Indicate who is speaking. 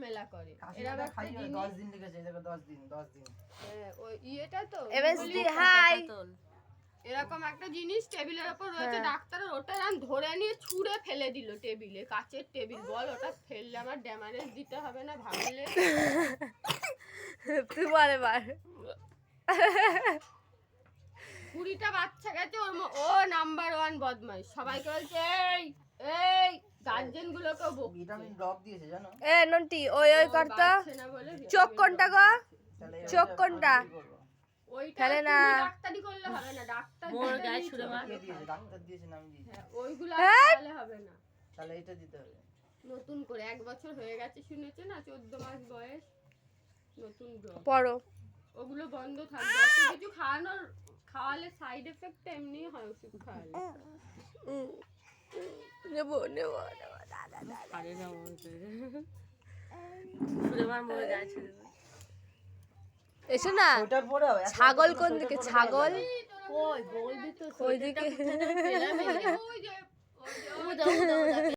Speaker 1: ঝামেলা করে। এরা
Speaker 2: 10 দিন লিখেছে, দেখো 10 দিন।
Speaker 1: ওই ইয়েটা তো
Speaker 3: এমএসডি হাই।
Speaker 1: এরকম একটা জিনিস টেবিলের উপর রয়েছে, ডাক্তার ওটা ধরে নিয়ে ছুঁড়ে ফেলে দিল টেবিলে, কাচের টেবিল। বল ওটা ফেললে আমার ড্যামারেজ দিতে হবে না ভাঙলে?
Speaker 3: তুই বলে বার
Speaker 1: 20টা বাচ্চা গেছে ও নাম্বার 1 বদমাইশ। সবাইকে বলছে এই এই গার্জেন গুলোকে
Speaker 2: ভিটামিন ড্রপ দিয়েছে জানো?
Speaker 3: এ নন্টি ওই করতা চোখ কোনটা গো? চোখ কোনটা?
Speaker 1: ওইটা
Speaker 3: ফেলে না।
Speaker 1: ডাক্তারি করলে হবে না, ডাক্তার
Speaker 4: মোর গায়ে ছুঁড়ে মার।
Speaker 2: দিয়েছে, ডাক্তার দিয়েছে, নাম দিয়েছে।
Speaker 1: ওইগুলো খেলে হবে না।
Speaker 2: তাহলে এটা দিতে হবে।
Speaker 1: নতুন করে 1 বছর হয়ে গেছে শুনেছে না, 14 মাস বয়স, নতুন ড্রপ।
Speaker 3: পড়ো।
Speaker 1: ওগুলো বন্ধ থাকবে। এত কিছু খাওয়ালে সাইড এফেক্ট এমনি হয় ওষুধ খাওয়ালে।
Speaker 3: নেবো নেবো দাদা
Speaker 4: পারে না ছুঁড়ে মার, মোর গায়ে ছুঁড়ে মার।
Speaker 3: এসো না।
Speaker 2: ওটার পরে হবে।
Speaker 3: ছাগল কোন দিকে? ছাগল
Speaker 4: ওই বলবি তো
Speaker 3: ওইদিকে।
Speaker 1: ওই যে
Speaker 4: ও দাও দাও